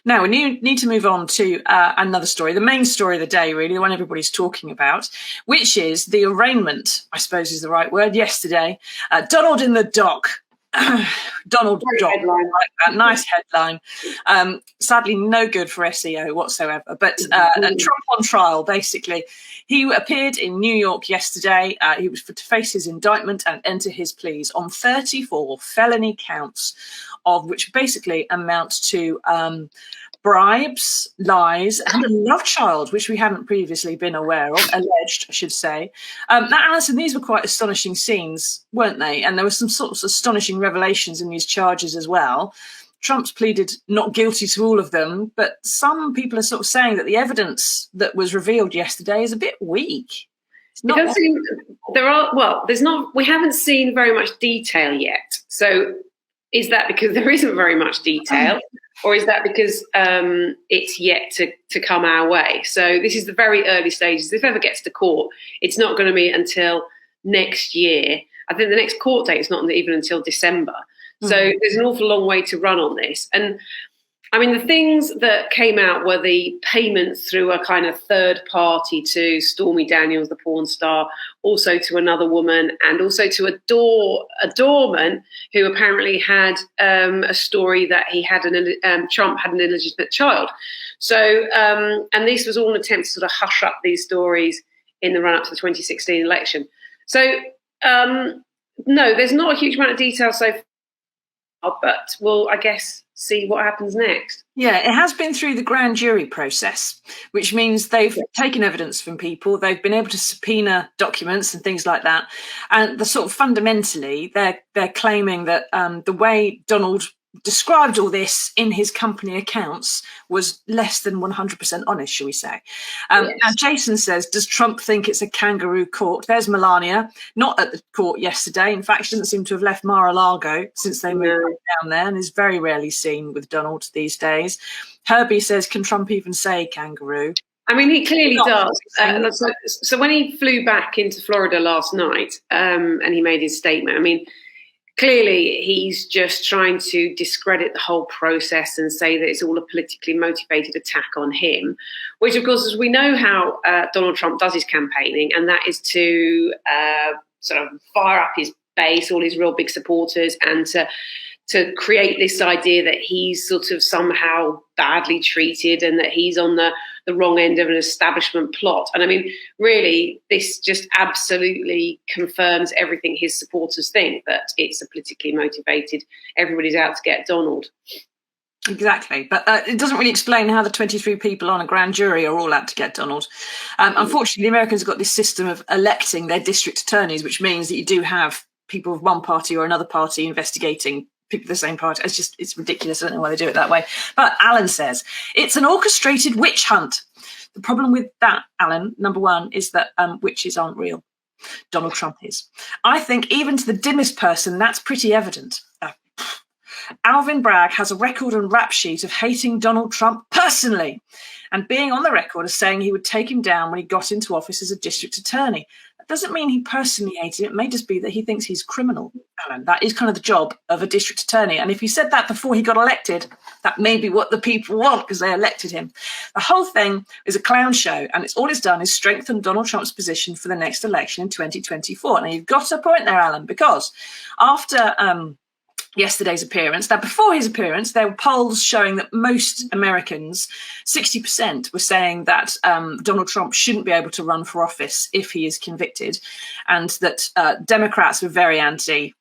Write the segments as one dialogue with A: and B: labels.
A: Now, we need to move on to another story, the main story of the day, really, the one everybody's talking about, which is the arraignment, I suppose is the right word, yesterday. Donald in the dock. Donald Dock,
B: headline.
A: like that. Nice headline. Sadly, no good for SEO whatsoever. But Trump on trial, basically. He appeared in New York yesterday. He was to face his indictment and enter his pleas on 34 felony counts, of which basically amount to bribes, lies, and a love child, which we hadn't previously been aware of, alleged, I should say. Now, Alison, these were quite astonishing scenes, weren't they? And there were some sort of astonishing revelations in these charges as well. Trump's pleaded not guilty to all of them, but some people are sort of saying that the evidence that was revealed yesterday is a bit weak.
B: We haven't seen very much detail yet. So is that because there isn't very much detail? Or is that because it's yet to come our way? So this is the very early stages. If it ever gets to court, it's not going to be until next year. I think the next court date is not even until December. So there's an awful long way to run on this. And I mean, the things that came out were the payments through a kind of third party to Stormy Daniels, the porn star, also to another woman, and also to a doorman who apparently had a story that he had Trump had an illegitimate child. So, and this was all an attempt to sort of hush up these stories in the run-up to the 2016 election. So, no, there's not a huge amount of detail so far, but we'll, I guess, see what happens next.
A: Yeah, it has been through the grand jury process, which means they've taken evidence from people. They've been able to subpoena documents and things like that. And the sort of fundamentally, they're claiming that the way Donald described all this in his company accounts was less than 100% honest, shall we say. Now, Jason says, does Trump think it's a kangaroo court? There's Melania, not at the court yesterday. In fact, she doesn't seem to have left Mar-a-Lago since they moved down there, and is very rarely seen with Donald these days. Herbie says, can Trump even say kangaroo?
B: I mean, he clearly does. So when he flew back into Florida last night and he made his statement, I mean, clearly, he's just trying to discredit the whole process and say that it's all a politically motivated attack on him, which, of course, as we know how Donald Trump does his campaigning, and that is to sort of fire up his base, all his real big supporters, and to create this idea that he's sort of somehow badly treated and that he's on the wrong end of an establishment plot. And I mean, really, this just absolutely confirms everything his supporters think, that it's a politically motivated, everybody's out to get Donald.
A: Exactly. But it doesn't really explain how the 23 people on a grand jury are all out to get Donald. Unfortunately, the Americans have got this system of electing their district attorneys, which means that you do have people of one party or another party investigating people of the same party. It's ridiculous. I don't know why they do it that way. But Alan says it's an orchestrated witch hunt. The problem with that, Alan, number one, is that witches aren't real. Donald Trump is. I think even to the dimmest person, that's pretty evident. Alvin Bragg has a record and rap sheet of hating Donald Trump personally and being on the record as saying he would take him down when he got into office as a district attorney. That doesn't mean he personally hated him. It may just be that he thinks he's criminal, Alan. That is kind of the job of a district attorney. And if he said that before he got elected, that may be what the people want because they elected him. The whole thing is a clown show, and all it's done is strengthen Donald Trump's position for the next election in 2024. Now, you've got a point there, Alan, because after yesterday's appearance. Now, before his appearance, there were polls showing that most Americans, 60%, were saying that Donald Trump shouldn't be able to run for office if he is convicted, and that Democrats were very anti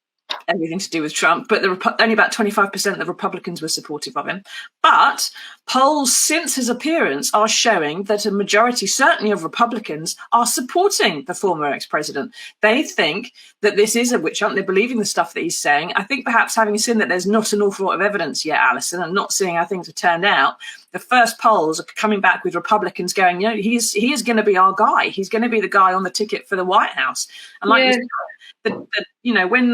A: everything to do with Trump, but only about 25% of Republicans were supportive of him. But polls since his appearance are showing that a majority, certainly of Republicans, are supporting the former ex-president. They think that this is a witch hunt. They're believing the stuff that he's saying. I think perhaps having seen that there's not an awful lot of evidence yet, Alison, and not seeing how things have turned out, the first polls are coming back with Republicans going, he is going to be our guy. He's going to be the guy on the ticket for the White House. And like you said, when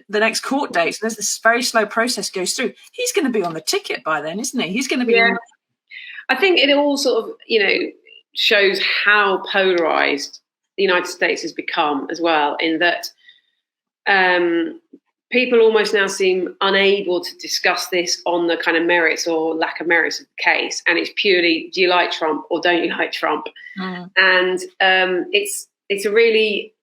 A: the next court date, there's this very slow process goes through, he's going to be on the ticket by then, isn't he? He's going to be.
B: Yeah. I think it all sort of, shows how polarized the United States has become as well, in that people almost now seem unable to discuss this on the kind of merits or lack of merits of the case, and it's purely, do you like Trump or don't you like Trump? And it's a really,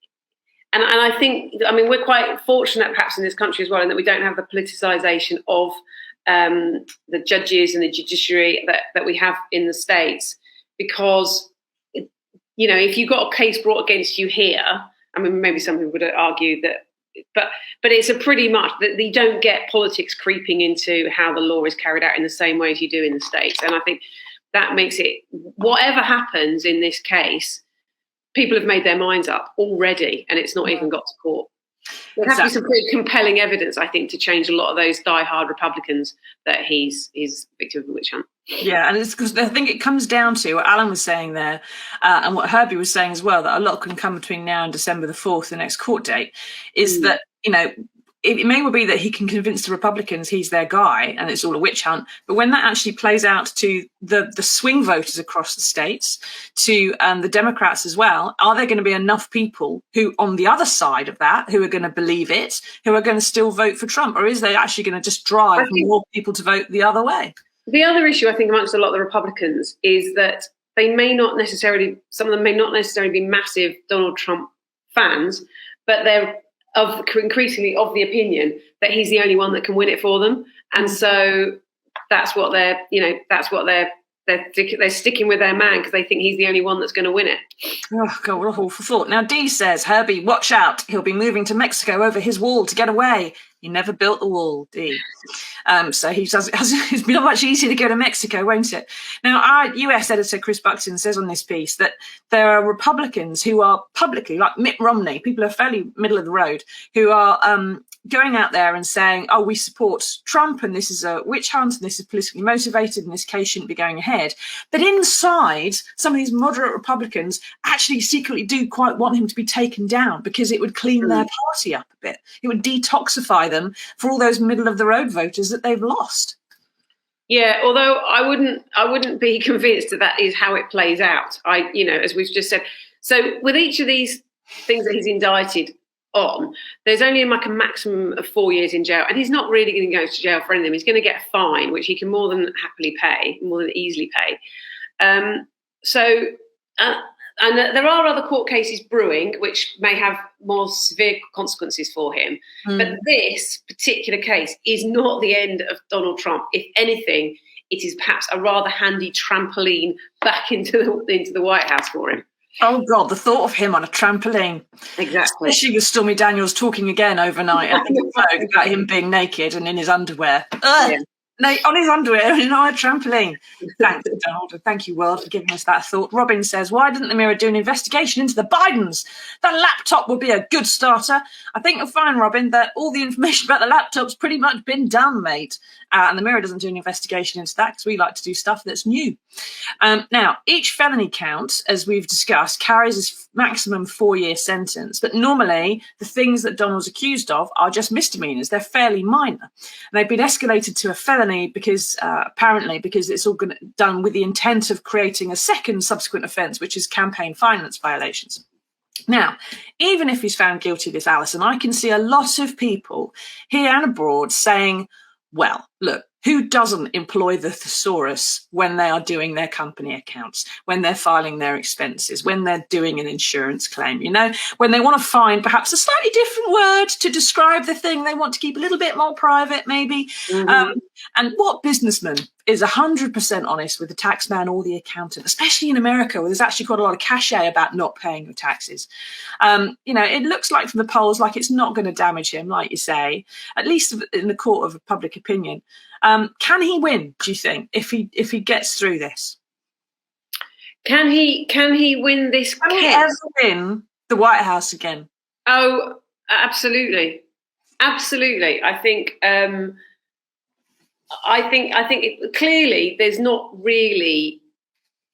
B: and I think, I mean, we're quite fortunate perhaps in this country as well, in that we don't have the politicisation of the judges and the judiciary that we have in the States, because, you know, if you've got a case brought against you here, I mean, maybe some people would argue that, but it's a pretty much that you don't get politics creeping into how the law is carried out in the same way as you do in the States. And I think that makes it, whatever happens in this case, people have made their minds up already, and it's not even got to court. There has to be some pretty compelling evidence, I think, to change a lot of those die-hard Republicans that he's victim of a witch hunt.
A: Yeah, and it's because I think it comes down to what Alan was saying there, and what Herbie was saying as well, that a lot can come between now and December the 4th, the next court date, is that, you know, it may well be that he can convince the Republicans he's their guy and it's all a witch hunt. But when that actually plays out to the swing voters across the states, to the Democrats as well, are there going to be enough people who, on the other side of that, who are going to believe it, who are going to still vote for Trump? Or is they actually going to just drive more people to vote the other way?
B: The other issue, I think, amongst a lot of the Republicans is that they may not necessarily, some of them may not necessarily be massive Donald Trump fans, but they're increasingly of the opinion that he's the only one that can win it for them, and so that's what they're sticking with their man, because they think he's the only one that's going to win it.
A: Oh God, what a awful thought. Now Dee says, Herbie, watch out, he'll be moving to Mexico over his wall to get away. He never built the wall, Dee. So it's been much easier to go to Mexico, won't it? Now, our US editor, Chris Buxton, says on this piece that there are Republicans who are publicly, like Mitt Romney, people are fairly middle of the road, who are going out there and saying, oh, we support Trump and this is a witch hunt and this is politically motivated and this case shouldn't be going ahead. But inside, some of these moderate Republicans actually secretly do quite want him to be taken down, because it would clean their party up a bit. It would detoxify them for all those middle of the road voters that they've lost.
B: Yeah, although I wouldn't be convinced that is how it plays out. As we've just said. So with each of these things that he's indicted on, there's only like a maximum of 4 years in jail, and he's not really going to go to jail for any of them. He's going to get a fine, which he can more than happily pay, more than easily pay. And there are other court cases brewing which may have more severe consequences for him. But this particular case is not the end of Donald Trump. If anything, it is perhaps a rather handy trampoline back into the White House for him.
A: Oh God, the thought of him on a trampoline.
B: Exactly.
A: Especially with Stormy Daniels talking again overnight about him being naked and in his underwear. Yeah. No, on his underwear and on a trampoline. Thanks, Donald. Thank you, world, for giving us that thought. Robin says, why didn't the Mirror do an investigation into the Bidens? That laptop would be a good starter. I think you'll find, Robin, that all the information about the laptop's pretty much been done, mate. And the Mirror doesn't do an investigation into that, because we like to do stuff that's new. Now, each felony count, as we've discussed, carries a maximum 4-year sentence. But normally, the things that Donald's accused of are just misdemeanors. They're fairly minor. And they've been escalated to a felony because apparently because it's all done with the intent of creating a second subsequent offence, which is campaign finance violations. Now, even if he's found guilty of this, Alison, I can see a lot of people here and abroad saying, well, look, who doesn't employ the thesaurus when they are doing their company accounts, when they're filing their expenses, when they're doing an insurance claim, when they want to find perhaps a slightly different word to describe the thing they want to keep a little bit more private, maybe. And what businessman is 100% honest with the tax man or the accountant, especially in America, where there's actually quite a lot of cachet about not paying your taxes? It looks like from the polls like it's not going to damage him, like you say, at least in the court of public opinion. Can he win, do you think, if he gets through this?
B: Can he win this case?
A: Can he ever win the White House again?
B: Oh, absolutely. Absolutely. I think clearly there's not really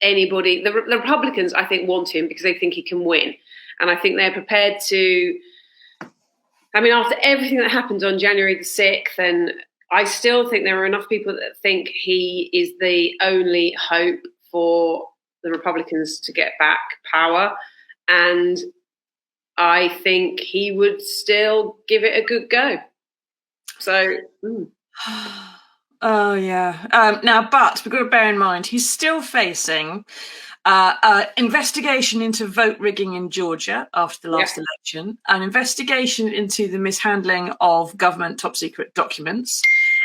B: anybody. The Republicans, I think, want him because they think he can win. And I think they're prepared to, after everything that happened on January the 6th, and I still think there are enough people that think he is the only hope for the Republicans to get back power. And I think he would still give it a good go. So.
A: Oh yeah. Now, but we've got to bear in mind he's still facing investigation into vote rigging in Georgia after the last election, an investigation into the mishandling of government top secret documents,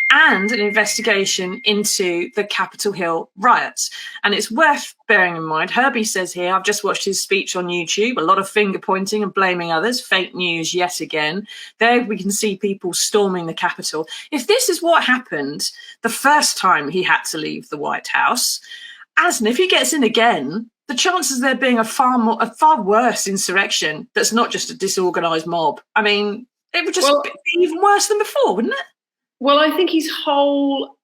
A: and an investigation into the Capitol Hill riots. And it's worth bearing in mind, Herbie says here, I've just watched his speech on YouTube, a lot of finger pointing and blaming others, fake news yet again. There we can see people storming the Capitol. If this is what happened the first time he had to leave the White House, Alison, if he gets in again, the chances of there being a far worse insurrection that's not just a disorganised mob, I mean, it would just be even worse than before, wouldn't it?
B: Well, I think his whole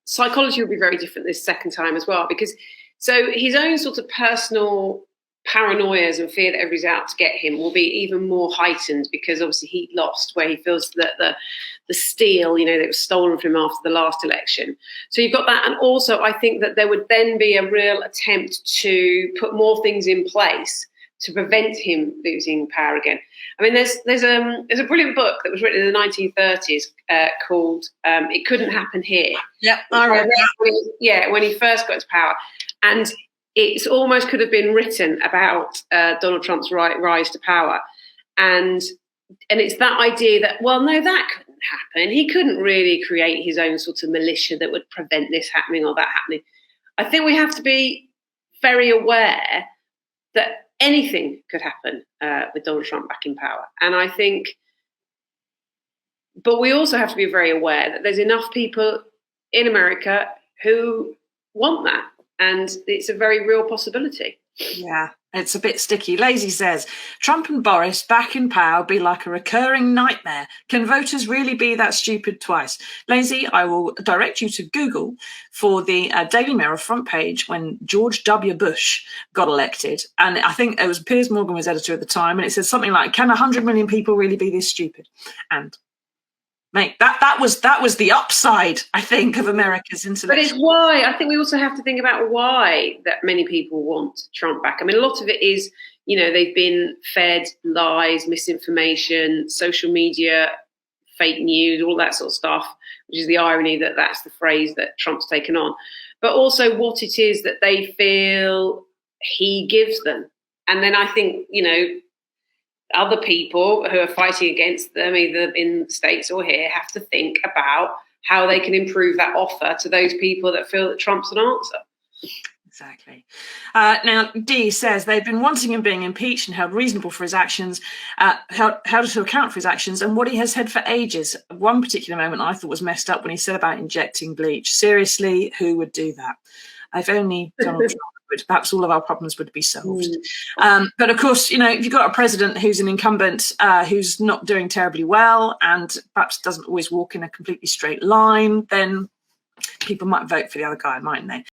B: psychology will be very different this second time as well, because so his own sort of personal paranoias and fear that everybody's out to get him will be even more heightened, because obviously he lost where he feels that the steal, that was stolen from him after the last election. So you've got that. And also I think that there would then be a real attempt to put more things in place to prevent him losing power again. I mean, there's a brilliant book that was written in the 1930s called "It Couldn't Happen Here."
A: Yep, I read that.
B: When he first got to power, and it almost could have been written about Donald Trump's rise to power, and it's that idea that, well, no, that couldn't happen. He couldn't really create his own sort of militia that would prevent this happening or that happening. I think we have to be very aware that anything could happen with Donald Trump back in power. And I think, but we also have to be very aware that there's enough people in America who want that. And it's a very real possibility.
A: Yeah, it's a bit sticky. Lazy says, Trump and Boris back in power be like a recurring nightmare. Can voters really be that stupid twice? Lazy, I will direct you to Google for the Daily Mirror front page when George W. Bush got elected. And I think it was Piers Morgan was editor at the time. And it said something like, can 100 million people really be this stupid? And mate, that was the upside, I think, of America's intellectual.
B: But it's why I think we also have to think about why that many people want Trump back. I mean, a lot of it is, they've been fed lies, misinformation, social media, fake news, all that sort of stuff, which is the irony that that's the phrase that Trump's taken on. But also what it is that they feel he gives them. And then I think, other people who are fighting against them, either in the States or here, have to think about how they can improve that offer to those people that feel that Trump's an answer.
A: Exactly. Now, Dee says they've been wanting him being impeached and held reasonable for his actions, held to account for his actions and what he has said for ages. One particular moment I thought was messed up when he said about injecting bleach. Seriously, who would do that? If only Donald Trump would, perhaps all of our problems would be solved. But of course, if you've got a president who's an incumbent, who's not doing terribly well and perhaps doesn't always walk in a completely straight line, then people might vote for the other guy, mightn't they?